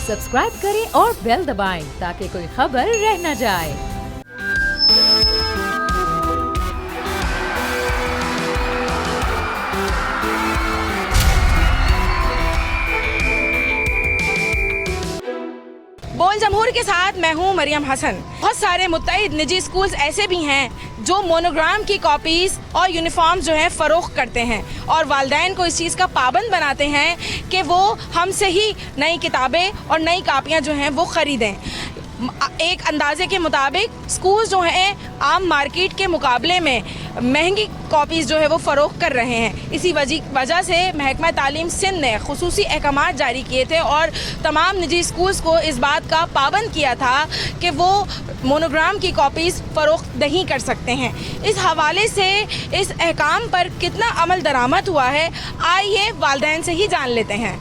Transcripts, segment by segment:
Subscribe करें और bell दबाएं ताकि कोई खबर रह न जाए। बोल जमहूर के साथ मैं हूं मरियम हसन। बहुत सारे मुत्तहिद निजी स्कूल्स ऐसे भी हैं जो मोनोग्राम की कॉपीज़ और यूनिफॉर्म जो है फ़रोख्त करते हैं और वालिदैन को इस चीज़ का पाबंद बनाते हैं कि वो हमसे ही नई किताबें और नई कापियाँ जो हैं वो ख़रीदें। एक अंदाजे के मुताबिक स्कूल जो हैं आम मार्केट के मुकाबले में महंगी कॉपीज़ जो है वो फ़रोख्त कर रहे हैं। इसी वजह से महकमा तालीम सिंध ने खुसूसी अहकामात जारी किए थे और तमाम निजी स्कूल्स को इस बात का पाबंद किया था कि वो मोनोग्राम की कॉपीज़ फ़रोख्त नहीं कर सकते हैं। इस हवाले से इस अहकाम पर कितना अमल दरामद हुआ है, आइए वालिदैन से ही जान लेते हैं।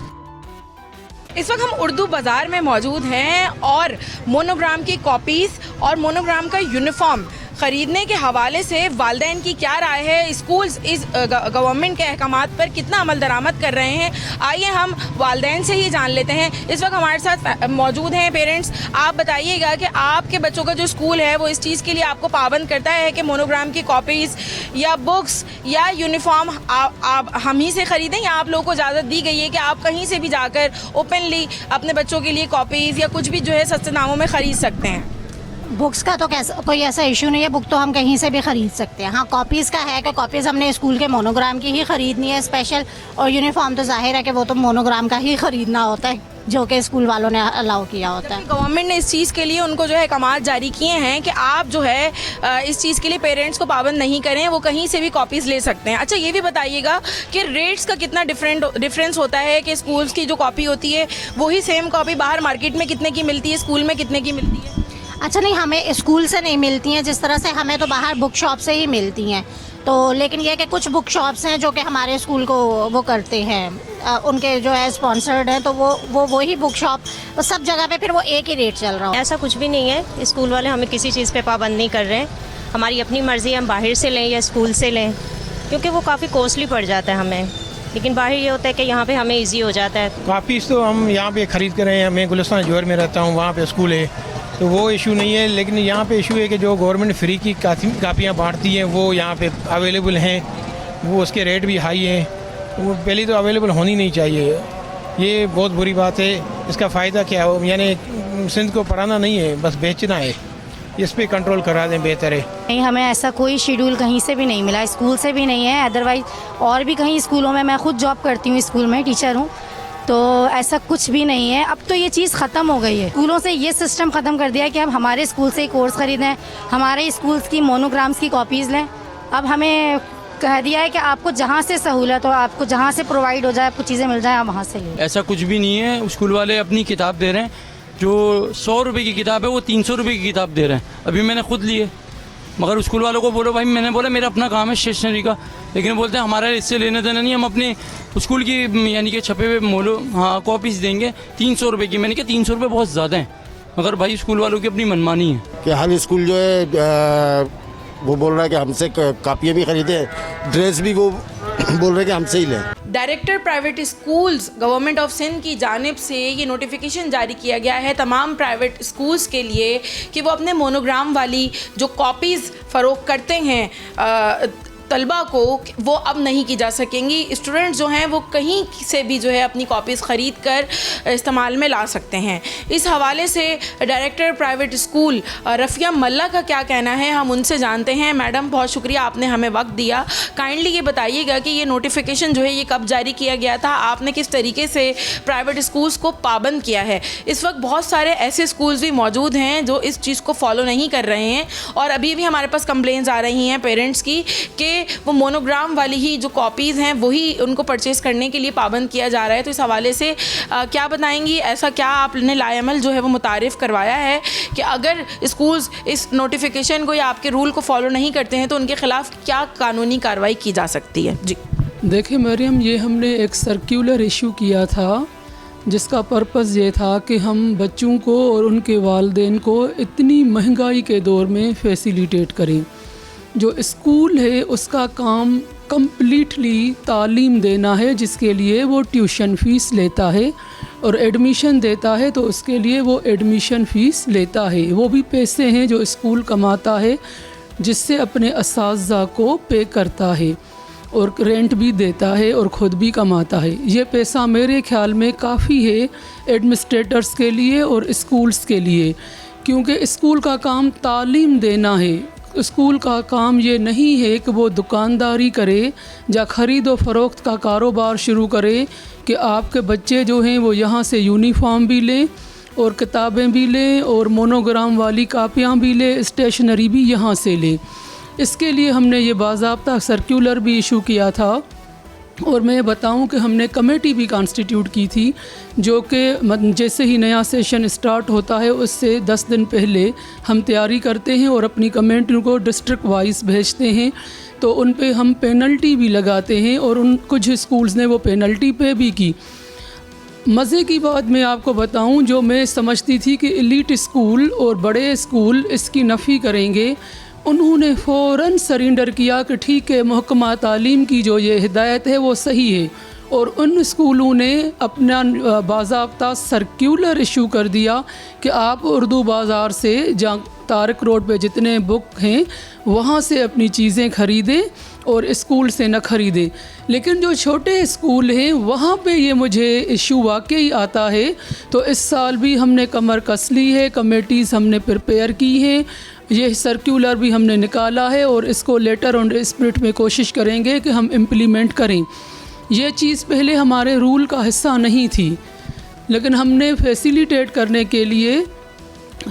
इस वक्त हम उर्दू बाज़ार में मौजूद हैं और मोनोग्राम की कॉपीज़ और मोनोग्राम का यूनिफॉर्म ख़रीदने के हवाले से वालिदैन की क्या राय है, स्कूल्स इस गवर्नमेंट के अहकामात पर कितना अमल दरामद कर रहे हैं, आइए हम वालिदैन से ही जान लेते हैं। इस वक्त हमारे साथ मौजूद हैं पेरेंट्स। आप बताइएगा कि आपके बच्चों का जो स्कूल है वो इस चीज़ के लिए आपको पाबंद करता है कि मोनोग्राम की कॉपीज़ या बुक्स या यूनिफॉर्म आप हम ही से ख़रीदें, या आप लोगों को इजाज़त दी गई है कि आप कहीं से भी जाकर ओपनली अपने बच्चों के लिए कॉपीज़ या कुछ भी जो है सस्ते दामों में ख़रीद सकते हैं? बुक्स का तो कोई ऐसा इशू नहीं है, बुक तो हम कहीं से भी ख़रीद सकते हैं। हाँ, कॉपीज़ का है कि कॉपीज़ हमने स्कूल के मोनोग्राम की ही ख़रीदनी है स्पेशल, और यूनिफॉर्म तो जाहिर है कि वो तो मोनोग्राम का ही ख़रीदना होता है जो कि स्कूल वालों ने अलाउ किया होता है। गवर्नमेंट ने इस चीज़ के लिए उनको जो है अहकामात जारी किए हैं कि आप जो है इस चीज़ के लिए पेरेंट्स को पाबंद नहीं करें, वो कहीं से भी कॉपीज़ ले सकते हैं। अच्छा, ये भी बताइएगा कि रेट्स का कितना डिफरेंस होता है कि स्कूल्स की जो कॉपी होती है वही सेम कॉपी बाहर मार्केट में कितने की मिलती है, स्कूल में कितने की मिलती है? अच्छा, नहीं, हमें स्कूल से नहीं मिलती हैं जिस तरह से हमें तो बाहर बुक शॉप से ही मिलती हैं। तो लेकिन ये कि कुछ बुक शॉप्स हैं जो कि हमारे स्कूल को वो करते हैं, उनके जो है स्पॉन्सर्ड हैं, तो वो ही बुक शॉप, तो सब जगह पे फिर वो एक ही रेट चल रहा है। ऐसा कुछ भी नहीं है, स्कूल वाले हमें किसी चीज़ पे पाबंद नहीं कर रहे हैं। हमारी अपनी मर्ज़ी, हम बाहर से लें या स्कूल से लें, क्योंकि वो काफ़ी कॉस्टली पड़ जाता है हमें, लेकिन बाहर ये होता है कि यहाँ पे हमें इजी हो जाता है। कॉपीज़ तो हम यहाँ पे ख़रीद कर रहे हैं। मैं गुलिस्तान जौहर में रहता हूँ, वहाँ पे स्कूल है तो वो इशू नहीं है, लेकिन यहाँ पे इशू है कि जो गवर्नमेंट फ्री की कापियाँ बांटती हैं वो यहाँ पे अवेलेबल हैं, वो उसके रेट भी हाई हैं, वो पहले तो अवेलेबल होनी नहीं चाहिए। ये बहुत बुरी बात है। इसका फ़ायदा क्या हो, यानी सिंध को पढ़ाना नहीं है, बस बेचना है। इस पे कंट्रोल करा दें, बेहतर है। नहीं, हमें ऐसा कोई शेड्यूल कहीं से भी नहीं मिला, स्कूल से भी नहीं है, अदरवाइज़ और भी कहीं स्कूलों में, मैं खुद जॉब करती हूँ, स्कूल में टीचर हूँ, तो ऐसा कुछ भी नहीं है। अब तो ये चीज़ ख़त्म हो गई है, स्कूलों से ये सिस्टम ख़त्म कर दिया है कि अब हमारे स्कूल से ही कोर्स ख़रीदें, हमारे स्कूल्स की मोनोग्राम्स की कॉपीज़ लें। अब हमें कह दिया है कि आपको जहाँ से सहूलत हो, आपको जहाँ से प्रोवाइड हो जाए, आपको चीज़ें मिल जाए, आप वहाँ से लें। ऐसा कुछ भी नहीं है। स्कूल वाले अपनी किताब दे रहे हैं, जो 100 रुपये की किताब है वो 300 रुपये की किताब दे रहे हैं। अभी मैंने खुद ली है, मगर स्कूल वालों को बोलो भाई, मैंने बोला मेरा अपना काम है स्टेशनरी का, लेकिन बोलते हैं हमारा इससे लेना देना नहीं, हम अपने स्कूल की यानी कि छपे हुए कॉपीज़ देंगे 300 रुपये की। मैंने कहा 300 रुपये बहुत ज़्यादा है, मगर भाई स्कूल वालों की अपनी मनमानी है कि हर स्कूल जो है वो बोल रहा है कि हमसे कापियाँ भी खरीदें, ड्रेस भी वो बोल रहे हैं कि हमसे ही लें। Director private schools government of Sindh की जानिब से ये नोटिफिकेशन जारी किया गया है तमाम प्राइवेट स्कूल्स के लिए कि वो अपने मोनोग्राम वाली जो कॉपीज़ फ़रोख्त करते हैं तलबा को, वो अब नहीं की जा सकेंगी। स्टूडेंट्स जो हैं वो कहीं से भी जो है अपनी कॉपीज़ ख़रीद कर इस्तेमाल में ला सकते हैं। इस हवाले से डायरेक्टर प्राइवेट स्कूल रफ़िया मल्ला का क्या कहना है, हम उनसे जानते हैं। मैडम, बहुत शुक्रिया, आपने हमें वक्त दिया। काइंडली ये बताइएगा कि ये नोटिफिकेशन जो है ये कब जारी किया गया था, आपने किस तरीके से प्राइवेट स्कूल्स को पाबंद किया है? इस वक्त बहुत सारे ऐसे स्कूल्स भी मौजूद हैं जो इस चीज़ को फॉलो नहीं कर रहे हैं, और अभी भी हमारे पास कंप्लेंट्स आ रही हैं पेरेंट्स की कि वो मोनोग्राम वाली ही जो कॉपीज़ हैं वही उनको परचेज़ करने के लिए पाबंद किया जा रहा है। तो इस हवाले से क्या बताएंगी, ऐसा क्या आपने लाएमल जो है वो मुतारिफ़ करवाया है कि अगर स्कूल्स इस नोटिफिकेशन को या आपके रूल को फॉलो नहीं करते हैं तो उनके ख़िलाफ़ क्या कानूनी कार्रवाई की जा सकती है? जी देखिए मरियम, ये हमने एक सर्कुलर इशू किया था जिसका पर्पज़ ये था कि हम बच्चों को और उनके वालिदैन को इतनी महंगाई के दौर में फैसिलिटेट करें। जो स्कूल है उसका काम कम्प्लीटली तालीम देना है, जिसके लिए वो ट्यूशन फ़ीस लेता है। और एडमिशन देता है तो उसके लिए वो एडमिशन फ़ीस लेता है। वो भी पैसे हैं जो स्कूल कमाता है, जिससे अपने असातिज़ा को पे करता है और रेंट भी देता है और ख़ुद भी कमाता है। ये पैसा मेरे ख्याल में काफ़ी है एडमिनिस्ट्रेटर्स के लिए और स्कूल्स के लिए, क्योंकि स्कूल का काम तालीम देना है। स्कूल का काम ये नहीं है कि वो दुकानदारी करे या ख़रीद व फ़रोख्त का कारोबार शुरू करे कि आपके बच्चे जो हैं वो यहाँ से यूनिफॉर्म भी लें और किताबें भी लें और मोनोग्राम वाली कापियाँ भी लें, स्टेशनरी भी यहाँ से लें। इसके लिए हमने ये बाज़ाब्ता सर्कुलर भी इशू किया था और मैं बताऊं कि हमने कमेटी भी कॉन्स्टिट्यूट की थी, जो कि जैसे ही नया सेशन स्टार्ट होता है उससे 10 दिन पहले हम तैयारी करते हैं और अपनी कमेटी को डिस्ट्रिक्ट वाइज भेजते हैं। तो उन पे हम पेनल्टी भी लगाते हैं और उन कुछ स्कूल्स ने वो पेनल्टी पे भी की। मज़े की बात मैं आपको बताऊं, जो मैं समझती थी कि एलीट स्कूल और बड़े स्कूल इसकी नफ़ी करेंगे, उन्होंने फ़ौरन सरेंडर किया कि ठीक है, महकमा तालीम की जो ये हिदायत है वो सही है, और उन स्कूलों ने अपना बाज़ाब्ता सर्कुलर इशू कर दिया कि आप उर्दू बाज़ार से जहाँ तारक रोड पे जितने बुक हैं वहाँ से अपनी चीज़ें ख़रीदें और स्कूल से न ख़रीदें। लेकिन जो छोटे स्कूल हैं वहाँ पे ये मुझे इशू वाकई आता है। तो इस साल भी हमने कमर कस ली है, कमेटीज़ हमने प्रिपेयर की हैं, ये सर्कुलर भी हमने निकाला है और इसको लेटर ऑन स्पिरिट में कोशिश करेंगे कि हम इम्प्लीमेंट करें। ये चीज़ पहले हमारे रूल का हिस्सा नहीं थी, लेकिन हमने फैसिलिटेट करने के लिए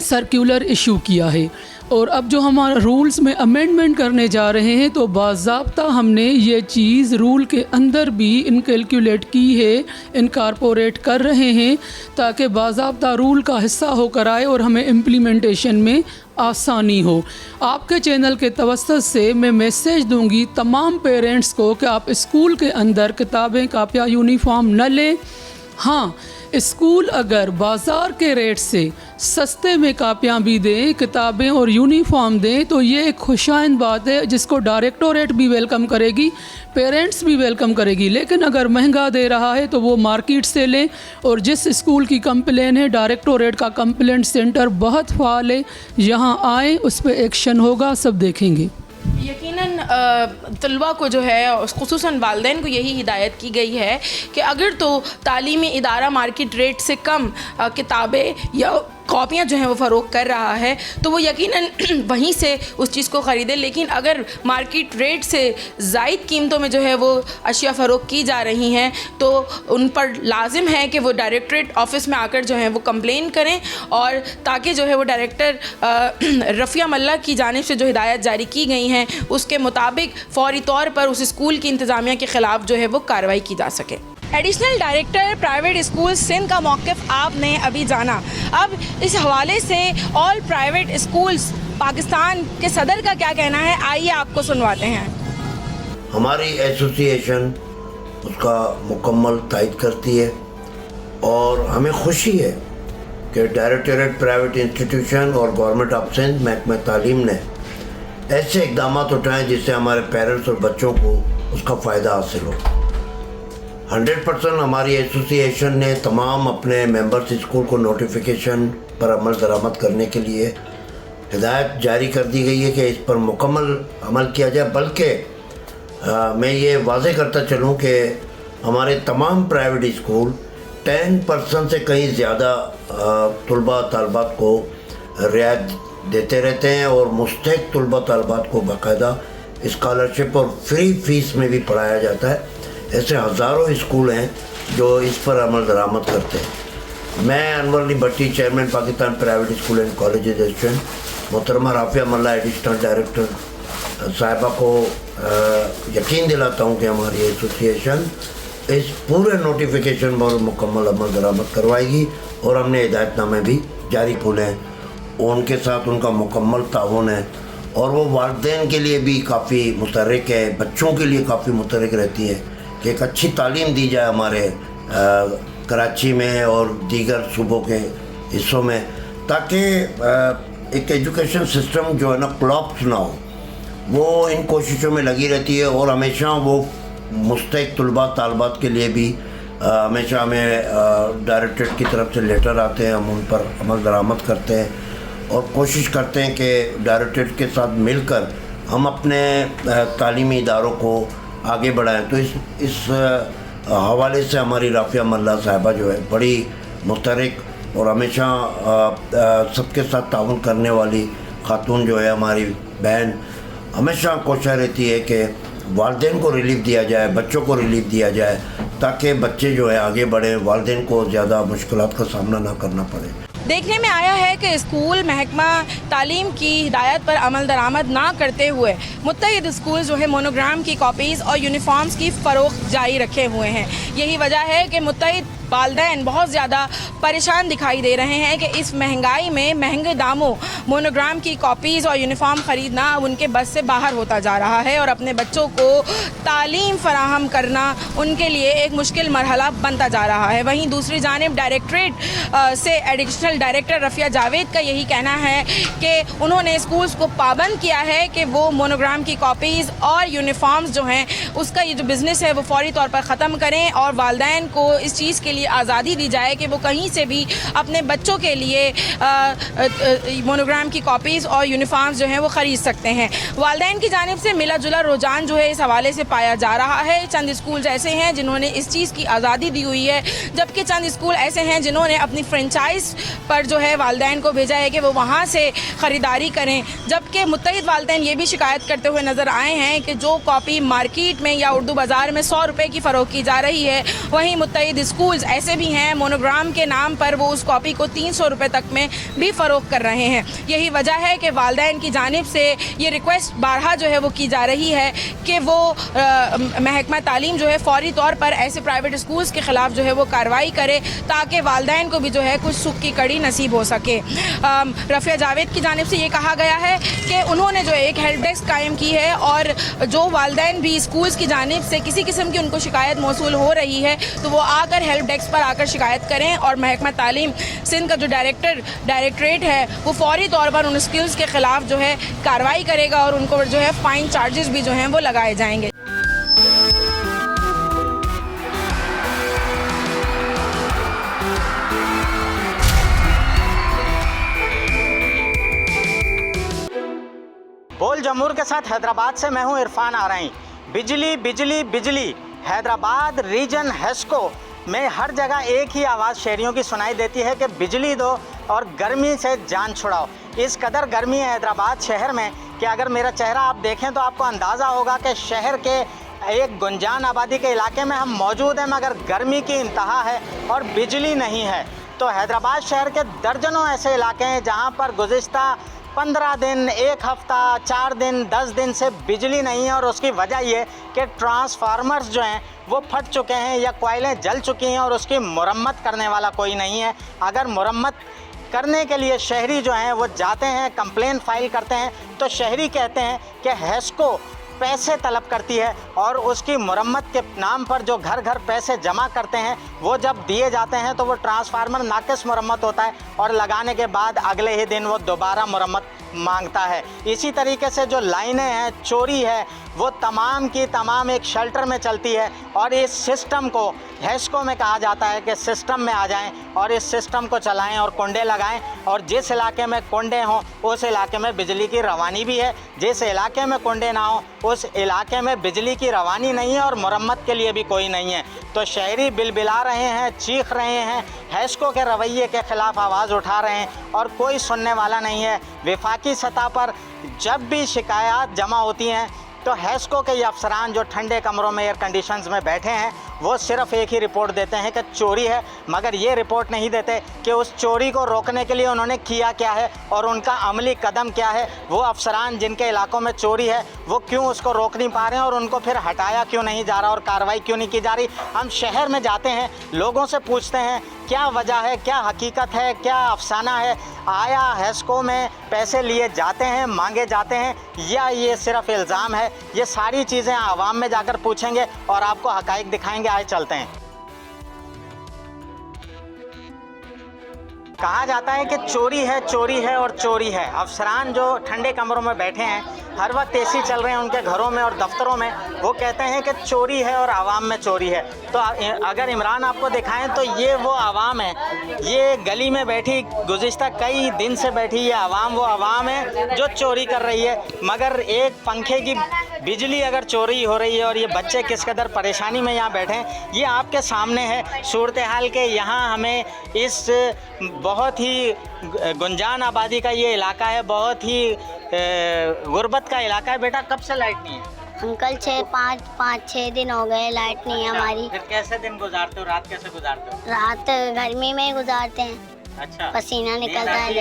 सर्कुलर इशू किया है। और अब जो हमारा रूल्स में अमेंडमेंट करने जा रहे हैं तो बाज़ाब्ता हमने ये चीज़ रूल के अंदर भी इनकैलकुलेट की है, इनकॉर्पोरेट कर रहे हैं, ताकि बाज़ाब्ता रूल का हिस्सा होकर आए और हमें इम्प्लीमेंटेशन में आसानी हो। आपके चैनल के तवस्सुत से मैं मैसेज दूंगी तमाम पेरेंट्स को कि आप स्कूल के अंदर किताबें, कापियाँ, यूनिफॉर्म न लें। हाँ, स्कूल अगर बाज़ार के रेट से सस्ते में कापियाँ भी दें, किताबें और यूनिफॉर्म दें, तो ये एक खुशाइंद बात है जिसको डायरेक्टोरेट भी वेलकम करेगी, पेरेंट्स भी वेलकम करेगी। लेकिन अगर महंगा दे रहा है तो वो मार्केट से लें। और जिस स्कूल की कंप्लेन है, डायरेक्टोरेट का कंप्लेंट सेंटर बहुत फ़ाल है, यहाँ आए, उस पर एक्शन होगा, सब देखेंगे। यकीनन तलबा को जो है, खुसूसन वालिदैन को यही हिदायत की गई है कि अगर तो तालीमी इदारा मार्केट रेट से कम किताबें या कॉपियाँ जो हैं वो फ़रोख्त कर रहा है तो वो यकीनन वहीं से उस चीज़ को ख़रीदे। लेकिन अगर मार्केट रेट से ज़ायद कीमतों में जो है वो अशिया फ़रोख्त की जा रही हैं तो उन पर लाजिम है कि वो डायरेक्टरेट ऑफिस में आकर जो है वो कंप्लेन करें, और ताकि जो है वो डायरेक्टर रफ़िया मल्ला की जानिब से जो हिदायत जारी की गई हैं उसके मुताबिक फ़ौरी तौर पर उस स्कूल की इंतज़ामिया के ख़िलाफ़ जो है वो कार्रवाई की जा सके। Additional director private school Sindh का मौक़िफ़ आपने अभी जाना। अब इस हवाले से ऑल प्राइवेट स्कूल्स पाकिस्तान के सदर का क्या कहना है, आइए आपको सुनवाते हैं। हमारी एसोसिएशन उसका मुकम्मल तायद करती है और हमें खुशी है कि डायरेक्टरेट प्राइवेट इंस्टीट्यूशन और गवर्नमेंट ऑफ सिंध महकमा तालीम ने ऐसे इक़दाम उठाएँ जिससे हमारे पेरेंट्स और बच्चों को उसका फ़ायदा हासिल हो। 100% हमारी एसोसिएशन ने तमाम अपने मेंबर्स स्कूल को नोटिफिकेशन पर अमल दरामद करने के लिए हिदायत जारी कर दी गई है कि इस पर मुकम्मल अमल किया जाए। बल्कि मैं ये वाज़े करता चलूँ कि हमारे तमाम प्राइवेट स्कूल 10% से कहीं ज़्यादा तलबा तालबात को रियायत देते रहते हैं और मुस्तहिक़ तलबा तालबात को बाकायदा स्कॉलरशिप और फ्री फीस में भी पढ़ाया जाता है। ऐसे हज़ारों स्कूल हैं जो इस पर अमल दरामद करते हैं। मैं Anwar Ali Bhatti, chairman Pakistan private school and college association, मोहतरमा राफिया मल्ला एडिशनल डायरेक्टर साहिबा को यकीन दिलाता हूँ कि हमारी एसोसिएशन इस पूरे नोटिफिकेशन पर मुकम्मल अमल दरामद करवाएगी और हमने हिदायतनामे भी जारी खोले हैं। उनके साथ उनका मुकम्मल ताउन है और वो वालिदैन के लिए भी काफ़ी मुतहर्रिक है, बच्चों के लिए काफ़ी मुतहर्रिक रहती है कि एक अच्छी तालीम दी जाए हमारे कराची में और दीगर सूबों के हिस्सों में, ताकि एक एजुकेशन सिस्टम जो है ना कोलैप्स ना हो। वो इन कोशिशों में लगी रहती है और हमेशा वो मुस्तहिक़ तलबा तालबात के लिए भी हमेशा हमें डायरेक्टरेट की तरफ से लेटर आते हैं, हम उन पर अमल दरामद करते हैं और कोशिश करते हैं कि डायरेक्टरेट के साथ मिलकर हम अपने तालीमी इदारों को आगे बढ़ाएं। तो इस हवाले से हमारी राफिया मल्ला साहिबा जो है बड़ी मुस्तरक और हमेशा सबके साथ ताउन करने वाली खातून जो है, हमारी बहन हमेशा कोशिश रहती है कि वालिदैन को रिलीफ दिया जाए, बच्चों को रिलीफ दिया जाए, ताकि बच्चे जो है आगे बढ़ें, वालिदैन को ज़्यादा मुश्किलात का सामना ना करना पड़े। देखने में आया है कि स्कूल महकमा तालीम की हिदायत पर अमल दरामद ना करते हुए मुत्तहिद स्कूल जो है मोनोग्राम की कॉपीज़ और यूनिफॉर्म्स की फ़रोख्त जारी रखे हुए हैं। यही वजह है कि मुत्तहिद वालिदैन बहुत ज़्यादा परेशान दिखाई दे रहे हैं कि इस महंगाई में महंगे दामों मोनोग्राम की कॉपीज़ और यूनिफॉर्म ख़रीदना अब उनके बस से बाहर होता जा रहा है और अपने बच्चों को तालीम फराहम करना उनके लिए एक मुश्किल मरहला बनता जा रहा है। वहीं दूसरी जानिब डायरेक्टरेट से एडिशनल डायरेक्टर रफ़िया जावेद का यही कहना है कि उन्होंने स्कूल्स को पाबंद किया है कि वो मोनोग्राम की कॉपीज़ और यूनिफॉर्म्स जो हैं उसका ये जो बिज़नेस है वो फौरी तौर पर ख़त्म करें और वालिदैन को इस चीज़ के लिए आज़ादी दी जाए कि वो कहीं से भी अपने बच्चों के लिए मोनोग्राम की कॉपीज़ और यूनिफॉर्म्स जो हैं वो ख़रीद सकते हैं। वालिदैन की जानिब से मिला जुला रुझान जो है इस हवाले से पाया जा रहा है। चंद स्कूल ऐसे हैं जिन्होंने इस चीज़ की आज़ादी दी हुई है, जबकि चंद स्कूल ऐसे हैं जिन्होंने अपनी फ्रेंचाइज पर जो है वालिदैन को भेजा है कि वो वहाँ से ख़रीदारी करें। जबकि मुत्तहिद वालिदैन ये भी शिकायत करते हुए नज़र आए हैं कि जो कॉपी मार्केट में या उर्दू बाज़ार में 100 रुपये की फ़रोख्त की जा रही है, वहीं मुत्तहिद स्कूल्स ऐसे भी हैं मोनोग्राम के नाम पर वो उस कॉपी को 300 रुपये तक में भी फ़रोख्त कर रहे हैं। यही वजह है कि वालिदैन की जानिब से ये रिक्वेस्ट बारहा जो है वो की जा रही है कि वो महकमा तालीम जो है फौरी तौर पर ऐसे प्राइवेट स्कूल्स के ख़िलाफ़ जो है वो कार्रवाई करे ताकि वालिदैन को भी जो है कुछ सुख की कड़ी नसीब हो सके। रफ़िया जावेद की जानिब से ये कहा गया है कि उन्होंने जो एक हेल्प डेस्क कायम की है और जो वालिदैन भी स्कूल्स की जानिब से किसी किस्म की उनको शिकायत मौसूल हो रही है तो वो आकर हेल्प डेस्क पर आकर शिकायत करें और महकमा तालीम सिंध का जो डायरेक्टरेट है वो फौरी तौर पर उन स्कूल्स के ख़िलाफ़ जो है कार्रवाई करेगा और उनको जो है फ़ाइन चार्जेस भी जो हैं वो लगाए जाएंगे। बोल जमूर के साथ हैदराबाद से मैं हूं इरफान आरई। बिजली बिजली बिजली, हैदराबाद रीजन हेस्को में हर जगह एक ही आवाज़ शहरियों की सुनाई देती है कि बिजली दो और गर्मी से जान छुड़ाओ। इस कदर गर्मी है हैदराबाद शहर में कि अगर मेरा चेहरा आप देखें तो आपको अंदाज़ा होगा कि शहर के एक गुंजान आबादी के इलाके में हम मौजूद हैं, मगर गर्मी की इंतहा है और बिजली नहीं है। तो हैदराबाद शहर के दर्जनों ऐसे इलाके हैं जहाँ पर गुज़िश्ता 15 दिन, एक हफ़्ता, 4 दिन, 10 दिन से बिजली नहीं है और उसकी वजह ये कि ट्रांसफार्मर्स जो हैं वो फट चुके हैं या कोयलें जल चुकी हैं और उसकी मुरम्मत करने वाला कोई नहीं है। अगर मुरम्मत करने के लिए शहरी जो हैं वो जाते हैं, कंप्लेन फाइल करते हैं, तो शहरी कहते हैं कि हेस्को पैसे तलब करती है और उसकी मुरम्मत के नाम पर जो घर घर पैसे जमा करते हैं वो जब दिए जाते हैं तो वो ट्रांसफार्मर नाक़िस मुरम्मत होता है और लगाने के बाद अगले ही दिन वो दोबारा मुरम्मत मांगता है। इसी तरीके से जो लाइनें हैं, चोरी है, वो तमाम की तमाम एक शेल्टर में चलती है और इस सिस्टम को हेस्को में कहा जाता है कि सिस्टम में आ जाएं और इस सिस्टम को चलाएं और कुंडे लगाएं और जिस इलाके में कुंडे हों उस इलाके में बिजली की रवानी भी है, जिस इलाके में कुंडे ना हो उस इलाके में बिजली की रवानी नहीं है और मुरम्मत के लिए भी कोई नहीं है। तो शहरी बिलबिला रहे हैं, चीख रहे हैं, हेस्को के रवैये के ख़िलाफ़ आवाज़ उठा रहे हैं और कोई सुनने वाला नहीं है। वफाकी सतह पर जब भी शिकायत जमा होती हैं तो हेस्को के ये अफसरान जो ठंडे कमरों में एयर कंडीशंस में बैठे हैं वो सिर्फ़ एक ही रिपोर्ट देते हैं कि चोरी है, मगर ये रिपोर्ट नहीं देते कि उस चोरी को रोकने के लिए उन्होंने किया क्या है और उनका अमली कदम क्या है। वो अफसरान जिनके इलाकों में चोरी है वो क्यों उसको रोक नहीं पा रहे हैं और उनको फिर हटाया क्यों नहीं जा रहा और कार्रवाई क्यों नहीं की जा रही। हम शहर में जाते हैं, लोगों से पूछते हैं क्या वजह है, क्या हकीकत है, क्या अफसाना है, आया हेस्को में पैसे लिए जाते हैं, मांगे जाते हैं या ये सिर्फ इल्ज़ाम है। ये सारी चीज़ें आवाम में जाकर पूछेंगे और आपको हकाइक दिखाएंगे। आए चलते हैं। कहा जाता है कि चोरी है और चोरी है। अफसरान जो ठंडे कमरों में बैठे हैं हर वक्त एसी चल रहे हैं उनके घरों में और दफ्तरों में, वो कहते हैं कि चोरी है और आवाम में चोरी है। तो अगर इमरान आपको दिखाएं तो ये वो आवाम है, ये गली में बैठी गुज़िश्ता कई दिन से बैठी ये आवाम वो आवाम है जो चोरी कर रही है। मगर एक पंखे की बिजली अगर चोरी हो रही है और ये बच्चे किस कदर परेशानी में यहाँ बैठे हैं, ये आपके सामने है सूरत हाल के। यहाँ हमें इस बहुत ही गुंजान आबादी का ये इलाका है, बहुत ही गुर्बत का इलाका है। बेटा कब से लाइट नहीं है? अंकल 5-6 दिन हो गए लाइट नहीं है हमारी। फिर कैसे दिन गुजारते हो, रात कैसे गुजारते हो? रात गर्मी में गुजारते हैं। अच्छा, पसीना निकलता है।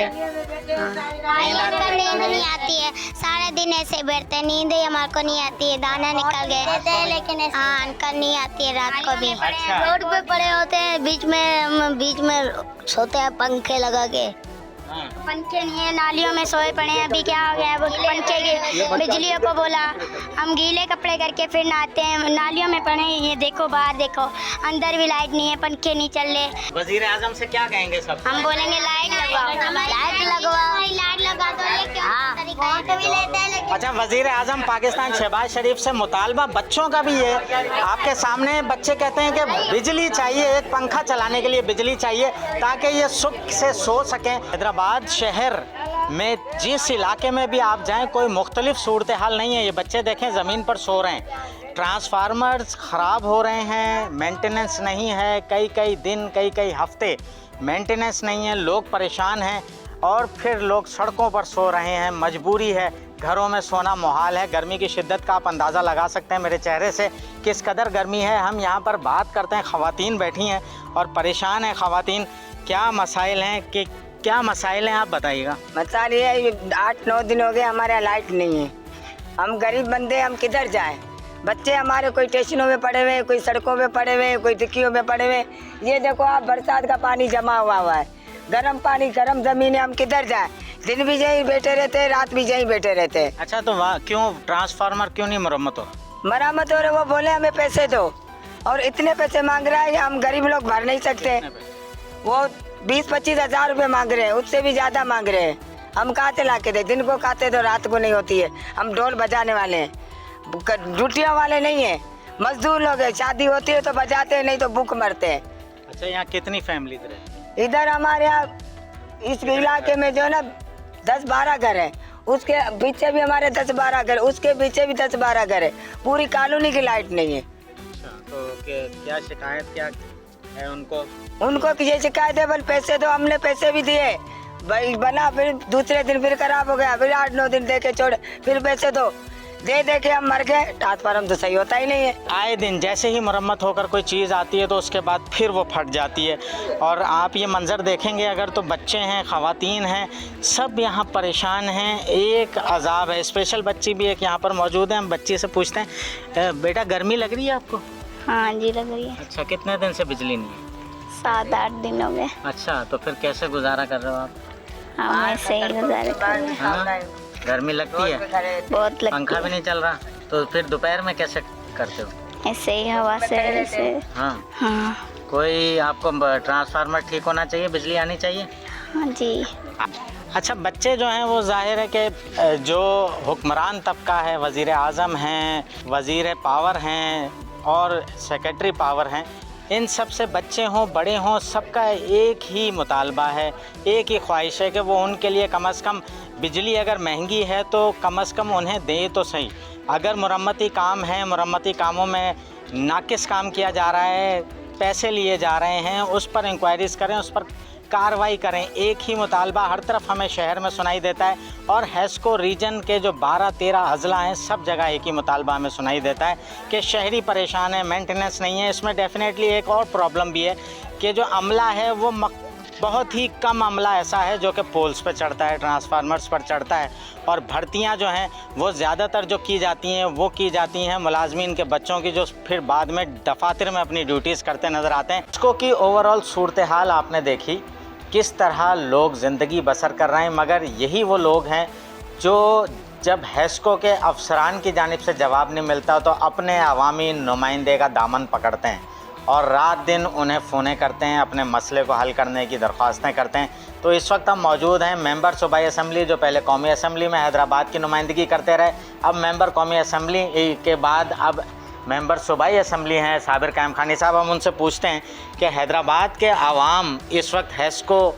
नींद नहीं आती है, सारे दिन ऐसे बैठते हैं, नींद ही हमारे को नहीं आती है। दाना निकल गए लेकिन हाँ अंकल नहीं आती है रात को भी। अच्छा। रोड पे पड़े होते हैं, बीच में सोते हैं पंखे लगा के। पंखे नहीं है, नालियों में सोए पड़े हैं। अभी क्या हो गया है, पंखे की बिजलियों को बोला, हम गीले कपड़े करके फिर नहाते हैं, नालियों में पड़े हैं। ये देखो बाहर देखो, अंदर भी लाइट नहीं है, पंखे नहीं चल रहे। वजीर आजम से क्या कहेंगे सब? हम बोलेंगे लाइट लगवाओ, लाइट लगवाओ, लाइट लगा दो। वोट भी लेते हैं लेकिन। अच्छा, वजीर आजम पाकिस्तान शहबाज शरीफ से मुतालबा बच्चों का भी है आपके सामने। बच्चे कहते हैं कि बिजली चाहिए, एक पंखा चलाने के लिए बिजली चाहिए ताकि ये सुख से सो सकें। हैदराबाद शहर में जिस इलाके में भी आप जाएं कोई मुख्तलिफ सूरत हाल नहीं है। ये बच्चे देखें ज़मीन पर सो रहे हैं, ट्रांसफार्मर्स ख़राब हो रहे हैं, मेंटेनेंस नहीं है, कई दिन कई हफ्ते मेंटेनेंस नहीं है, लोग परेशान हैं और फिर लोग सड़कों पर सो रहे हैं। मजबूरी है, घरों में सोना मुहाल है। गर्मी की शिद्दत का आप अंदाज़ा लगा सकते हैं मेरे चेहरे से किस कदर गर्मी है। हम यहाँ पर बात करते हैं, ख़वातीन बैठी हैं और परेशान हैं ख़वातीन। क्या मसाइल हैं कि क्या मसाइल हैं आप बताइएगा। मसाइल ये है 8-9 दिन हो गए हमारे यहाँ लाइट नहीं है। हम गरीब बंदे, हम किधर जाएं? बच्चे हमारे कोई स्टेशनों में पड़े हुए, कोई सड़कों में पड़े हुए, कोई टिक्कियों में पड़े हुए। ये देखो आप, बरसात का पानी जमा हुआ है, गर्म पानी, गर्म ज़मीन है, हम किधर जाएं? दिन भी यहीं बैठे रहते हैं, रात भी यहीं बैठे रहते हैं। अच्छा, तो वहाँ क्यों ट्रांसफार्मर क्यों नहीं मरम्मत हो? मरम्मत हो रहे, वो बोले हमें पैसे दो और इतने पैसे मांग रहा है, हम गरीब लोग भर नहीं सकते। वो 20-25 हज़ार रुपये मांग रहे हैं, उससे भी ज़्यादा मांग रहे हैं। हम कहाँ से ला के दे? दिन को खाते तो रात को नहीं होती है। हम ढोल बजाने वाले हैं, ड्यूटियों वाले नहीं है, मजदूर लोग हैं। शादी होती है तो बजाते हैं, नहीं तो भूख मरते हैं। अच्छा, यहाँ कितनी फैमिली रहती? इधर हमारे यहाँ इस इलाके में जो है ना 10-12 घर है, उसके पीछे भी हमारे 10-12 घर, उसके पीछे भी 10-12 घर है। पूरी कॉलोनी की लाइट नहीं है। अच्छा, तो क्या शिकायत क्या है उनको? ये शिकायत है, बल पैसे दो। हमने पैसे भी दिए, बना फिर दूसरे दिन फिर खराब हो गया, फिर 8-9 दिन दे के छोड़े, फिर पैसे दो, दे के हम मर गए। ट्रांसफार्मर तो सही होता ही नहीं है। आए दिन जैसे ही मरम्मत होकर कोई चीज़ आती है तो उसके बाद फिर वो फट जाती है। और आप ये मंज़र देखेंगे अगर तो बच्चे हैं, ख़वातीन हैं, सब यहाँ परेशान हैं। एक अजाब है। स्पेशल बच्ची भी एक यहाँ पर मौजूद है, हम बच्ची से पूछते हैं, बेटा गर्मी लग रही है आपको? हाँ जी लग रही है। अच्छा, कितने दिन से बिजली नहीं है? 7-8 दिन हो गए। अच्छा, तो फिर कैसे गुजारा कर रहे हो आप? हम ऐसे ही गुजारे कर रहे हैं। हाँ? गर्मी लगती है? बहुत लगती पंखा है। भी नहीं चल रहा, तो फिर दोपहर में कैसे करते हो? ऐसे ही हवा से ऐसे। हाँ। कोई आपको ट्रांसफार्मर ठीक होना चाहिए, बिजली आनी चाहिए। हाँ जी। अच्छा, बच्चे जो हैं वो जाहिर है कि जो हुक्मरान तबका है, वज़ीर आज़म हैं, वज़ीर पावर हैं और सेक्रेटरी पावर हैं, इन सब से बच्चे हों बड़े हों सबका एक ही मुतालबा है, एक ही ख्वाहिश है कि वो उनके लिए कम से कम बिजली अगर महंगी है तो कम से कम उन्हें दें तो सही। अगर मरम्मती काम है, मरम्मती कामों में नाकिस काम किया जा रहा है, पैसे लिए जा रहे हैं, उस पर इंक्वायरीज़ करें, उस पर कार्रवाई करें। एक ही मुतालबा हर तरफ हमें शहर में सुनाई देता है और हेस्को रीजन के जो 12-13 अज़ला हैं सब जगह एक ही मुतालबा हमें सुनाई देता है कि शहरी परेशान है, मेंटेनेंस नहीं है। इसमें डेफिनेटली एक और प्रॉब्लम भी है कि जो अमला है वो बहुत ही कम अमला ऐसा है जो कि पोल्स पर चढ़ता है, ट्रांसफार्मर्स पर चढ़ता है, और भर्तियां जो हैं वो ज़्यादातर जो की जाती हैं वो की जाती हैं मुलाजमीन के बच्चों की, जो फिर बाद में दफातर में अपनी ड्यूटीज़ करते नज़र आते हैं। इसको की ओवरऑल सूरत हाल आपने देखी किस तरह लोग ज़िंदगी बसर कर रहे हैं, मगर यही वो लोग हैं जो जब हेस्को के अफसरान की जानिब से जवाब नहीं मिलता तो अपने अवामी नुमाइंदे का दामन पकड़ते हैं और रात दिन उन्हें फ़ोनें करते हैं, अपने मसले को हल करने की दरख्वास्तें करते हैं। तो इस वक्त हम मौजूद हैं मेंबर सूबाई असम्बली, जो पहले कौमी असम्बली में हैदराबाद की नुमाइंदगी करते रहे, अब मेंबर कौमी असम्बली के बाद अब मेंबर सूबाई असम्बली हैं साबिर कायम खानी साहब। हम उनसे पूछते हैं कि हैदराबाद के आवाम इस वक्त हेस्को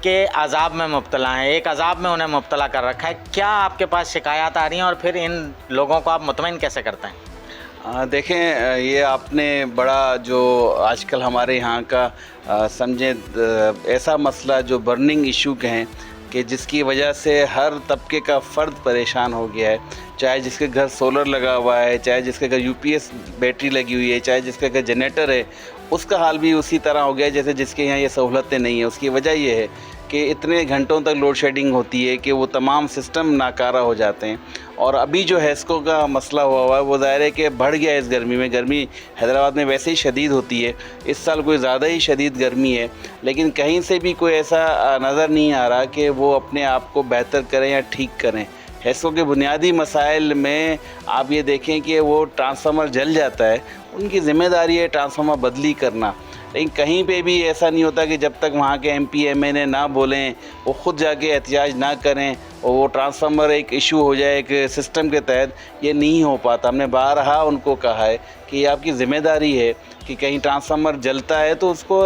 के अजाब में मुब्तला हैं, एक अजाब में उन्हें मुब्तला कर रखा है। क्या आपके पास शिकायत आ रही हैं और फिर इन लोगों को आप मुतमईन कैसे करते हैं? देखें, ये आपने बड़ा जो आजकल हमारे यहाँ का समझें ऐसा मसला जो बर्निंग इशू के हैं कि जिसकी वजह से हर तबके का फ़र्द परेशान हो गया है, चाहे जिसके घर सोलर लगा हुआ है, चाहे जिसके घर यूपीएस बैटरी लगी हुई है, चाहे जिसके घर जनरेटर है, उसका हाल भी उसी तरह हो गया है जैसे जिसके यहाँ ये सहूलतें नहीं है। उसकी वजह ये है कि इतने घंटों तक लोड शेडिंग होती है कि वो तमाम सिस्टम नाकारा हो जाते हैं। और अभी जो हेस्को का मसला हुआ है वो ज़ाहिर है कि बढ़ गया है इस गर्मी में। गर्मी हैदराबाद में वैसे ही शदीद होती है, इस साल कोई ज़्यादा ही शदीद गर्मी है, लेकिन कहीं से भी कोई ऐसा नज़र नहीं आ रहा कि वो अपने आप को बेहतर करें या ठीक करें। हेस्को के बुनियादी मसाइल में आप ये देखें कि वो ट्रांसफार्मर जल जाता है, उनकी ज़िम्मेदारी है ट्रांसफार्मर बदली करना, लेकिन कहीं पे भी ऐसा नहीं होता कि जब तक वहाँ के एमपी एमएनए ना बोलें, वो ख़ुद जाके एहतिजाज ना करें और वो ट्रांसफार्मर एक इशू हो जाए एक सिस्टम के तहत, ये नहीं हो पाता। हमने बारहा उनको कहा है कि ये आपकी ज़िम्मेदारी है कि कहीं ट्रांसफार्मर जलता है तो उसको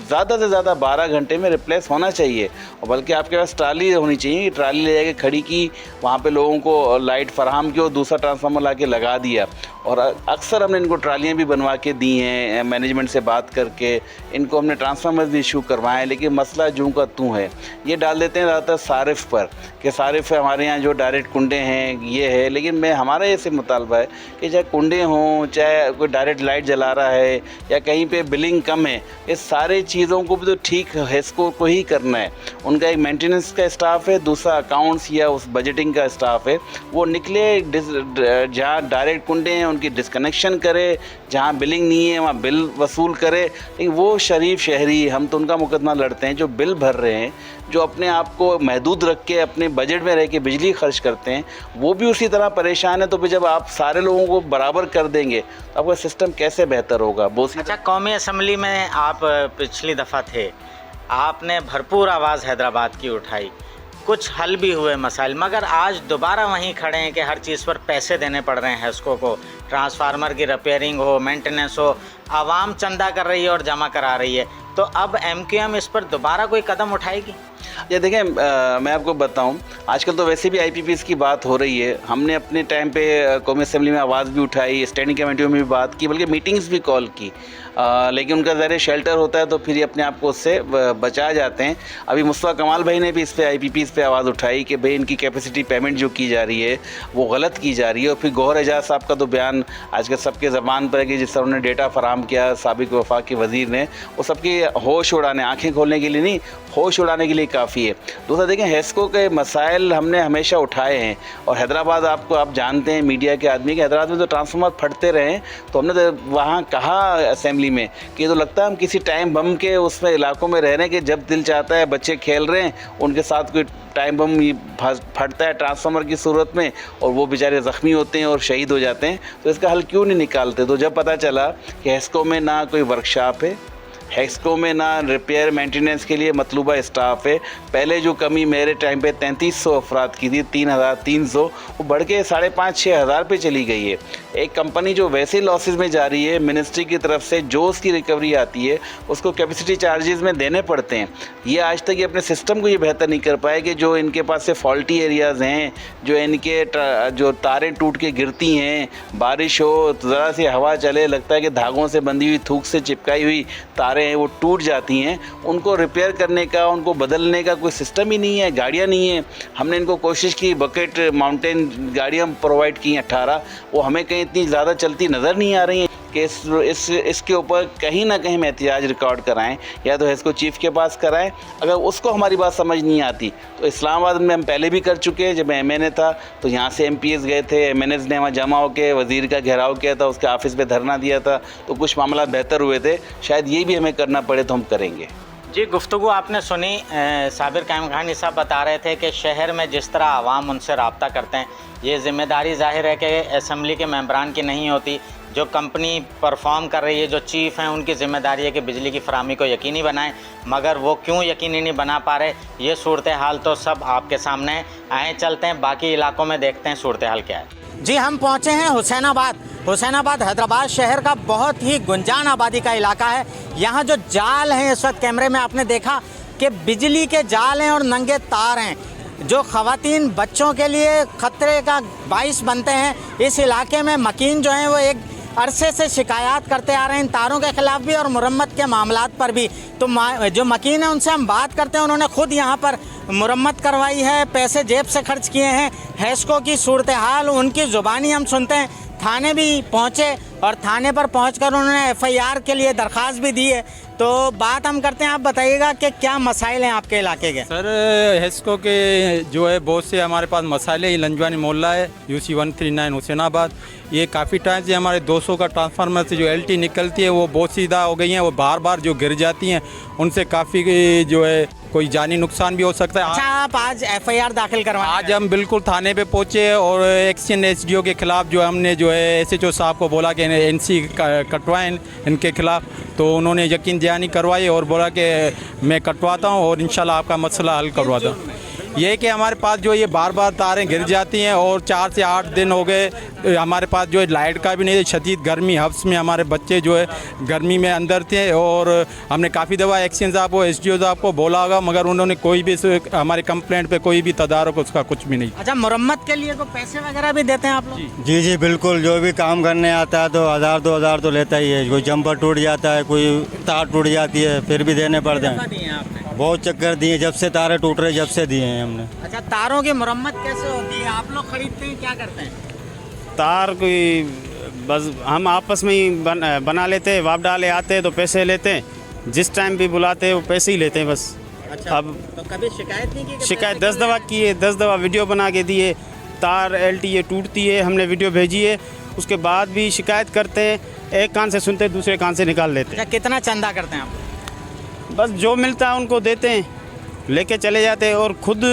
ज़्यादा से ज़्यादा 12 घंटे में रिप्लेस होना चाहिए, और बल्कि आपके पास ट्राली होनी चाहिए कि ट्राली ले जाके खड़ी की, वहाँ पे लोगों को लाइट फराहम की और दूसरा ट्रांसफार्मर ला के लगा दिया। और अक्सर हमने इनको ट्रालियाँ भी बनवा के दी हैं मैनेजमेंट से बात करके, इनको हमने ट्रांसफार्मर भी इशू करवाएं, लेकिन मसला जूँ का तूँ है। ये डाल देते हैं ज़्यादातर सारिफ पर कि सारिफ हमारे यहाँ जो डायरेक्ट कुंडे हैं ये है, लेकिन मैं हमारा ऐसे मुतालबा है कि चाहे कुंडे हों, चाहे कोई डायरेक्ट लाइट जला रहा है या कहीं पे बिलिंग कम है, इस सारे चीज़ों को भी तो ठीक हेस्को को ही करना है। उनका एक मेंटेनेंस का स्टाफ है, दूसरा अकाउंट्स या उस बजटिंग का स्टाफ है, वो निकले जहाँ डायरेक्ट कुंडे हैं उनकी डिस्कनेक्शन करे, जहाँ बिलिंग नहीं है वहाँ बिल वसूल करे। लेकिन वो शरीफ शहरी, हम तो उनका मुकदमा लड़ते हैं जो बिल भर रहे हैं, जो अपने आप को महदूद रख के अपने बजट में रह के बिजली खर्च करते हैं, वो भी उसी तरह परेशान है। तो फिर जब आप सारे लोगों को बराबर कर देंगे तो आपका सिस्टम कैसे बेहतर होगा? अच्छा, कौमी असम्बली में आप पिछली दफ़ा थे, आपने भरपूर आवाज़ हैदराबाद की उठाई, कुछ हल भी हुए मसाइल, मगर आज दोबारा वहीं खड़े हैं कि हर चीज़ पर पैसे देने पड़ रहे हैं हेस्को को। ट्रांसफार्मर की रिपेयरिंग हो, मेंटेनेंस हो, आवाम चंदा कर रही है और जमा करा रही है। तो अब एमक्यूएम इस पर दोबारा कोई कदम उठाएगी? ये देखें, मैं आपको बताऊं, आजकल तो वैसे भी आईपीपीएस की बात हो रही है। हमने अपने टाइम पे कौमी असेंबली में आवाज़ भी उठाई, स्टैंडिंग कमेटियों में भी बात की, बल्कि मीटिंग्स भी कॉल की, लेकिन उनका ज़रिए शेल्टर होता है तो फिर ये अपने आप को उससे बचा जाते हैं। अभी मुस्तफ़ा कमाल भाई ने भी इस पर आईपीपीएस पे आवाज़ उठाई कि भाई इनकी कैपेसिटी पेमेंट जो की जा रही है वो गलत की जा रही है। और फिर गौहर एजाज साहब का तो बयान आजकल सबके ज़बान पर है कि जिस तरह उन्होंने डेटा फराहम किया साबिक वफाक के वज़ीर ने, वो सबकी होश उड़ाने, आँखें खोलने के लिए नहीं, होश उड़ाने के लिए काफ़ी है। दूसरा देखें, हेस्को के मसाइल हमने हमेशा उठाए हैं, और हैदराबाद आप जानते हैं मीडिया के आदमी कि हैदराबाद में तो ट्रांसफार्मर फटते रहे, तो हमने तो वहाँ कहा असेंबली में कि ये तो लगता है हम किसी टाइम बम के उसमें इलाकों में रह रहे हैं कि जब दिल चाहता है बच्चे खेल रहे हैं, उनके साथ कोई टाइम बम फटता है ट्रांसफार्मर की सूरत में और वो बेचारे ज़ख्मी होते हैं और शहीद हो जाते हैं। तो इसका हल क्यों नहीं निकालते? तो जब पता चला कि हेस्को में ना कोई वर्कशॉप है, हेस्को में ना रिपेयर मेंटेनेंस के लिए मतलूबा स्टाफ है, पहले जो कमी मेरे टाइम पे 3300 अफराद की थी, 3300, वो बढ़ के 5,500-6 हज़ार पे चली गई है। एक कंपनी जो वैसे लॉसेस में जा रही है, मिनिस्ट्री की तरफ से जो उसकी रिकवरी आती है उसको कैपेसिटी चार्जेस में देने पड़ते हैं। ये आज तक ये अपने सिस्टम को ये बेहतर नहीं कर पाए कि जो इनके पास से फॉल्टी एरियाज़ हैं, जो इनके जो तारें टूट के गिरती हैं, बारिश हो तो ज़रा सी हवा चले, लगता है कि धागों से बंधी हुई, थूक से चिपकाई हुई तारें हैं वो टूट जाती हैं, उनको रिपेयर करने का, उनको बदलने का कोई सिस्टम ही नहीं है, गाड़ियाँ नहीं है। हमने इनको कोशिश की, बकेट माउंटेन गाड़ियाँ प्रोवाइड की 18, वो हमें कहीं इतनी ज़्यादा चलती नज़र नहीं आ रही हैं कि इसके ऊपर कहीं ना कहीं में एहतिजाज रिकॉर्ड कराएं, या तो इसको चीफ़ के पास कराएं। अगर उसको हमारी बात समझ नहीं आती तो इस्लामाबाद में हम पहले भी कर चुके हैं। जब एमएनए था तो यहाँ से एमपीएस गए थे, एमएनएस ने वहाँ जमा होकर वज़ीर का घेराव किया था, उसके ऑफिस पे धरना दिया था, तो कुछ मामला बेहतर हुए थे। शायद ये भी हमें करना पड़े तो हम करेंगे। जी, गुफ्तगू आपने सुनी। साबिर कायम खानी साहब बता रहे थे कि शहर में जिस तरह आवाम उनसे रब्ता करते हैं, ये ज़िम्मेदारी ज़ाहिर है कि असम्बली के मेंबरान की नहीं होती। जो कंपनी परफॉर्म कर रही है, जो चीफ़ हैं, उनकी ज़िम्मेदारी है कि बिजली की फराहमी को यकीनी बनाएं, मगर वो क्यों यकीनी नहीं बना पा रहे, ये सूरत हाल तो सब आपके सामने है। आए चलते हैं बाकी इलाकों में, देखते हैं सूरत हाल क्या है। जी, हम पहुँचे हैं हुसैनाबाद। हुसैनाबाद हैदराबाद शहर का बहुत ही गुंजान आबादी का इलाका है। यहाँ जो जाल हैं, इस वक्त कैमरे में आपने देखा कि बिजली के जाल हैं और नंगे तार हैं, जो ख़वातीन बच्चों के लिए ख़तरे का बाइस बनते हैं। इस इलाके में मकीन जो हैं वो एक अरसे से शिकायत करते आ रहे हैं इन तारों के ख़िलाफ़ भी और मुरम्मत के मामलात पर भी। तो जो मकीन है उनसे हम बात करते हैं, उन्होंने ख़ुद यहाँ पर मुरम्मत करवाई है, पैसे जेब से खर्च किए हैं। हैस्को की सूरत हाल उनकी ज़ुबानी हम सुनते हैं। थाने भी पहुँचे और थाने पर पहुँचकर उन्होंने FIR के लिए दरख्वास्त भी दी है। तो बात हम करते हैं, आप बताइएगा कि क्या मसाइल हैं आपके इलाके के। सर, हैस्को के जो है बहुत से हमारे पास मसाइल है। लंजवानी मोहल्ला है, UC 139 हुसैनाबाद। ये काफ़ी टाइम से हमारे 200 का ट्रांसफार्मर से जो LT निकलती है वो बहुत सीधा हो गई हैं, वो बार बार जो गिर जाती हैं, उनसे काफ़ी जो है कोई जानी नुकसान भी हो सकता है। अच्छा, आप आज FIR दाखिल करवाएं? आज हम बिल्कुल थाने पे पहुँचे और एक्शन SDO के ख़िलाफ़ जो हमने जो है SHO साहब को बोला कि NC कटवाएं इनके ख़िलाफ़, तो उन्होंने यकीन दहानी करवाई और बोला कि मैं कटवाता हूँ और इंशाल्लाह आपका मसला हल करवाता हूँ। ये कि हमारे पास जो ये बार बार तारें गिर जाती हैं और 4 से 8 दिन हो गए हमारे पास जो है लाइट का भी नहीं है। शदीद गर्मी हफ्स में हमारे बच्चे जो है गर्मी में अंदर थे और हमने काफ़ी दफ़ा एक्शन साहब को SDO साहब को बोला होगा, मगर उन्होंने कोई भी हमारे कंप्लेंट पे कोई भी तदारक उसका कुछ भी नहीं। अच्छा, मुरम्मत के लिए कोई पैसे वगैरह भी देते हैं आप लोग? जी जी बिल्कुल, जो भी काम करने आता है तो 1000-2000 तो लेता ही है। कोई जंपर टूट जाता है, कोई तार टूट जाती है, फिर भी देने पड़ते हैं। बहुत चक्कर दिए, जब से तारे टूट रहे जब से दिए हैं हमने। अच्छा, तारों की मुरम्मत कैसे होती है? आप लोग खरीदते हैं, क्या करते हैं? तार कोई बस हम आपस में ही बना लेते हैं, वाप डाले आते हैं तो पैसे लेते हैं, जिस टाइम भी बुलाते हैं वो पैसे ही लेते हैं बस। अच्छा, अब तो कभी शिकायत नहीं की? शिकायत 10 दफ़ा की है, 10 दफ़ा वीडियो बना के दिए, तार LT ये टूटती है, हमने वीडियो भेजी है, उसके बाद भी शिकायत करते हैं। एक कान से सुनते दूसरे कान से निकाल लेते हैं। अच्छा, कितना चंदा करते हैं आप? बस जो मिलता है उनको देते हैं, लेके चले जाते हैं और खुद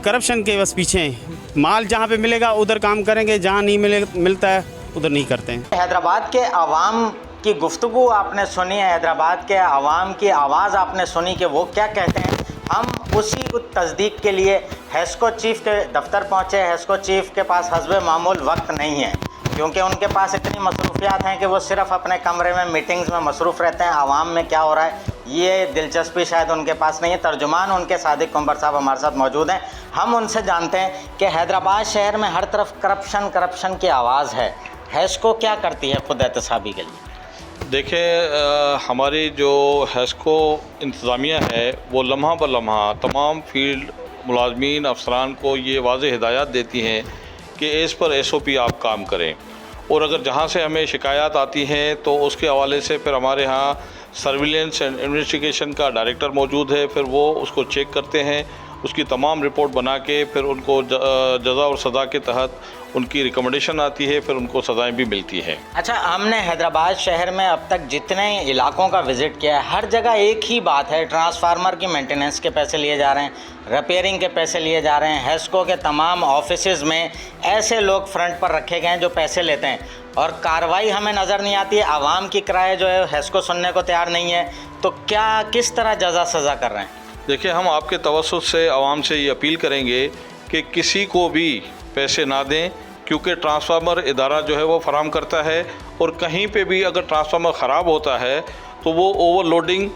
करप्शन के बस पीछे हैं। माल जहाँ पे मिलेगा उधर काम करेंगे, जहाँ नहीं मिलता है उधर नहीं करते हैं। हैदराबाद के आवाम की गुफ्तगू आपने सुनी है, हैदराबाद के आवाम की आवाज़ आपने सुनी कि वो क्या कहते हैं। हम उसी तस्दीक के लिए हैस्को चीफ़ के दफ्तर पहुँचे। हैस्को चीफ़ के पास हस्बे मामूल वक्त नहीं है, क्योंकि उनके पास इतनी मसरूफियात हैं कि वो सिर्फ़ अपने कमरे में मीटिंग्स में मसरूफ़ रहते हैं। आवाम में क्या हो रहा है ये दिलचस्पी शायद उनके पास नहीं है। तर्जुमान उनके सादिक कुंबर साहब हमारे साथ मौजूद हैं। हम उनसे जानते हैं कि हैदराबाद शहर में हर तरफ करप्शन की आवाज़ है। हैस्को क्या करती है खुद एहतसाबी के लिए? देखिए, हमारी जो हैस्को इंतज़ामिया है वो लम्हा ब लम्हा तमाम फील्ड मुलाजमीन अफसरान को ये वाज़ेह हिदायत देती हैं कि एज़ पर SOP आप काम करें, और अगर जहाँ से हमें शिकायत आती हैं तो उसके हवाले से फिर हमारे यहाँ सर्विलेंस एंड इन्वेस्टिगेशन का डायरेक्टर मौजूद है। फिर वो उसको चेक करते हैं, उसकी तमाम रिपोर्ट बना के फिर उनको जज़ा और सज़ा के तहत उनकी रिकमेंडेशन आती है, फिर उनको सज़ाएं भी मिलती हैं। अच्छा, हमने हैदराबाद शहर में अब तक जितने इलाकों का विज़िट किया है, हर जगह एक ही बात है, ट्रांसफार्मर की मेंटेनेंस के पैसे लिए जा रहे हैं, रिपेयरिंग के पैसे लिए जा रहे हैं। हैस्को के तमाम ऑफिसेज़ में ऐसे लोग फ्रंट पर रखे गए हैं जो पैसे लेते हैं और कार्रवाई हमें नज़र नहीं आती है। आवाम की किराए जो है हैस्को सुनने को तैयार नहीं है। तो क्या किस तरह जज़ा सज़ा कर रहे हैं? देखिए, हम आपके तवस्सुत से आवाम से ये अपील करेंगे कि किसी को भी पैसे ना दें, क्योंकि ट्रांसफार्मर इदारा जो है वो फराम करता है, और कहीं पे भी अगर ट्रांसफार्मर ख़राब होता है तो वो ओवरलोडिंग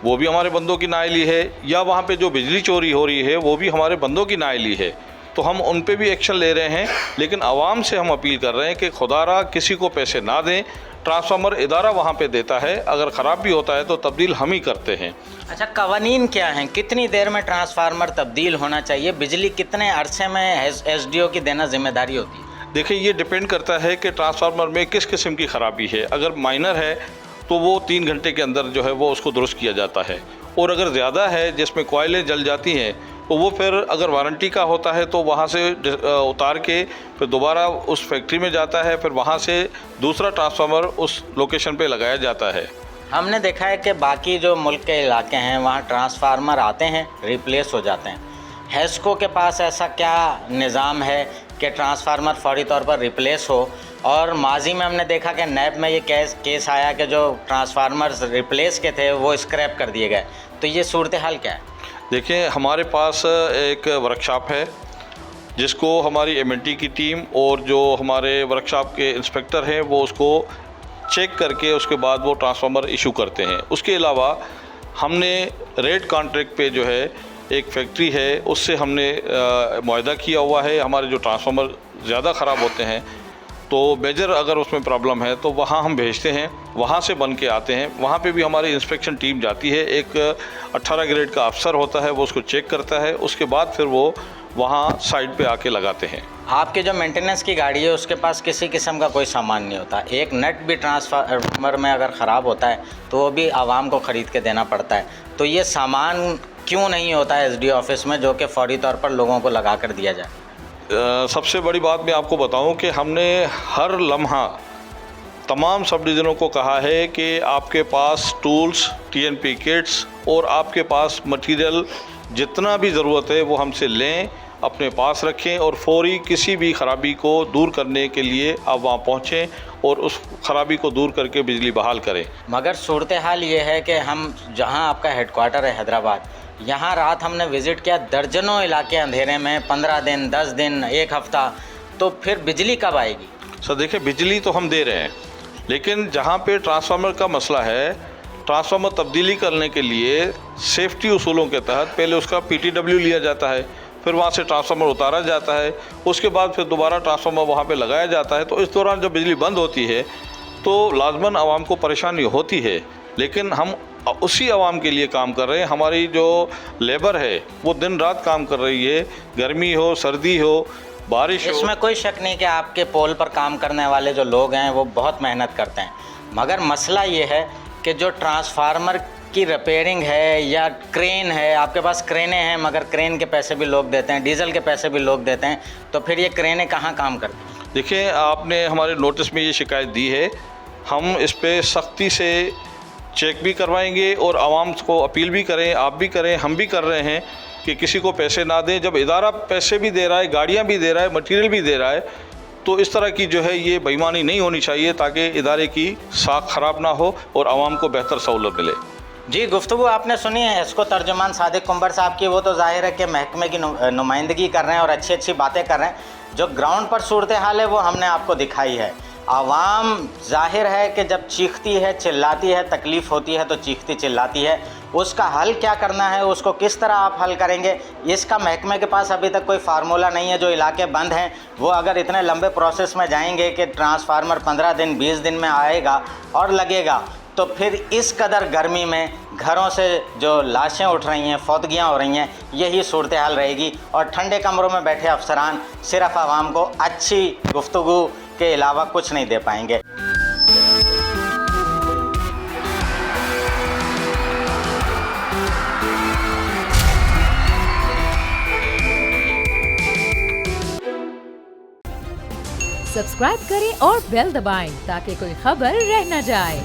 वो भी हमारे बंदों की नाअहली है, या वहाँ पे जो बिजली चोरी हो रही है वो भी हमारे बंदों की नाअहली है। तो हम उन पे भी एक्शन ले रहे हैं, लेकिन आवाम से हम अपील कर रहे हैं कि खुदारा किसी को पैसे ना दें। ट्रांसफार्मर इदारा वहाँ पे देता है, अगर ख़राब भी होता है तो तब्दील हम ही करते हैं। अच्छा, कवानीन क्या हैं? कितनी देर में ट्रांसफार्मर तब्दील होना चाहिए? बिजली कितने अरसे में SDO की देना जिम्मेदारी होती है? देखिए, ये डिपेंड करता है कि ट्रांसफार्मर में किस किस्म की ख़राबी है। अगर माइनर है तो वो 3 घंटे के अंदर जो है वो उसको दुरुस्त किया जाता है, और अगर ज़्यादा है जिसमें कॉइलें जल जाती हैं तो वो फिर अगर वारंटी का होता है तो वहाँ से उतार के फिर दोबारा उस फैक्ट्री में जाता है, फिर वहाँ से दूसरा ट्रांसफार्मर उस लोकेशन पे लगाया जाता है। हमने देखा है कि बाकी जो मुल्क के इलाके हैं वहाँ ट्रांसफार्मर आते हैं, रिप्लेस हो जाते हैं। हैस्को के पास ऐसा क्या निज़ाम है कि ट्रांसफार्मर फौरी तौर पर रिप्लेस हो? और माजी में हमने देखा कि नैब में ये केस आया कि जो ट्रांसफार्मर्स रिप्लेस के थे वो स्क्रैप कर दिए गए, तो ये सूरत हाल क्या है? देखिए, हमारे पास एक वर्कशॉप है जिसको हमारी एमएनटी की टीम और जो हमारे वर्कशॉप के इंस्पेक्टर हैं वो उसको चेक करके उसके बाद वो ट्रांसफार्मर इशू करते हैं। उसके अलावा हमने रेट कॉन्ट्रैक्ट पे जो है एक फैक्ट्री है उससे हमने मुआहदा किया हुआ है। हमारे जो ट्रांसफार्मर ज़्यादा ख़राब होते हैं तो मेजर अगर उसमें प्रॉब्लम है तो वहाँ हम भेजते हैं, वहाँ से बन के आते हैं। वहाँ पे भी हमारी इंस्पेक्शन टीम जाती है, एक 18 ग्रेड का अफसर होता है वो उसको चेक करता है, उसके बाद फिर वो वहाँ साइड पे आके लगाते हैं। आपके जो मेंटेनेंस की गाड़ी है उसके पास किसी किस्म का कोई सामान नहीं होता, एक नट भी ट्रांसफार्मर में अगर ख़राब होता है तो वो भी आवाम को ख़रीद के देना पड़ता है। तो ये सामान क्यों नहीं होता है एसडीओ ऑफिस में जो कि फौरी तौर पर लोगों को लगा कर दिया जाए? सबसे बड़ी बात मैं आपको बताऊं कि हमने हर लम्हा तमाम सब डिवीज़नों को कहा है कि आपके पास टूल्स, टीएनपी किट्स और आपके पास मटेरियल जितना भी ज़रूरत है वो हमसे लें, अपने पास रखें और फौरी किसी भी ख़राबी को दूर करने के लिए आप वहाँ पहुँचें और उस ख़राबी को दूर करके बिजली बहाल करें। मगर सूरत हाल ये है कि हम जहाँ आपका हेडक्वार्टर है हैदराबाद, यहाँ रात हमने विज़िट किया, दर्जनों इलाके अंधेरे में, 15 दिन, 10 दिन, एक हफ़्ता, तो फिर बिजली कब आएगी? सर देखिए, बिजली तो हम दे रहे हैं, लेकिन जहाँ पे ट्रांसफार्मर का मसला है, ट्रांसफार्मर तब्दीली करने के लिए सेफ्टी उसूलों के तहत पहले उसका PTW लिया जाता है, फिर वहाँ से ट्रांसफार्मर उतारा जाता है, उसके बाद फिर दोबारा ट्रांसफार्मर वहाँ पे लगाया जाता है। तो इस दौरान जब बिजली बंद होती है तो लाजमन आवाम को परेशानी होती है, लेकिन हम उसी आवाम के लिए काम कर रहे हैं। हमारी जो लेबर है वो दिन रात काम कर रही है, गर्मी हो, सर्दी हो, बारिश हो। इसमें कोई शक नहीं कि आपके पोल पर काम करने वाले जो लोग हैं वो बहुत मेहनत करते हैं, मगर मसला ये है कि जो ट्रांसफार्मर की रिपेयरिंग है या क्रेन है, आपके पास क्रेनें हैं मगर क्रेन के पैसे भी लोग देते हैं, डीजल के पैसे भी लोग देते हैं, तो फिर ये क्रेनें कहाँ काम करती हैं? देखिए, आपने हमारे नोटिस में ये शिकायत दी है, हम इस पर सख्ती से चेक भी करवाएंगे और आवाम को अपील भी करें, आप भी करें, हम भी कर रहे हैं कि किसी को पैसे ना दें। जब इदारा पैसे भी दे रहा है, गाड़ियाँ भी दे रहा है, मटीरियल भी दे रहा है, तो इस तरह की जो है ये बेईमानी नहीं होनी चाहिए ताकि इदारे की साख ख़राब ना हो और आवाम को बेहतर सहूलत मिले। जी, गुफ्तगू आपने सुनी है इसको तर्जुमान सादिक कुंबर साहब की, वो तो जाहिर है कि महकमे की नुमाइंदगी कर रहे हैं और अच्छी अच्छी बातें कर रहे हैं। जो ग्राउंड पर सूरत हाल है वो हमने आपको दिखाई है। आवाम जाहिर है कि जब चीखती है, चिल्लाती है, तकलीफ़ होती है तो चीखती चिल्लाती है, उसका हल क्या करना है, उसको किस तरह आप हल करेंगे, इसका महकमे के पास अभी तक कोई फार्मूला नहीं है। जो इलाके बंद हैं वो अगर इतने लंबे प्रोसेस में जाएंगे कि ट्रांसफार्मर 15 दिन 20 दिन में आएगा और लगेगा, तो फिर इस कदर गर्मी में घरों से जो लाशें उठ रही हैं, फौतगियाँ हो रही हैं, यही सूरत हाल रहेगी और ठंडे कमरों में बैठे अफसरान सिर्फ आवाम को अच्छी गुफ्तगू के अलावा कुछ नहीं दे पाएंगे। सब्सक्राइब करें और बेल दबाएं ताकि कोई खबर रह न जाए।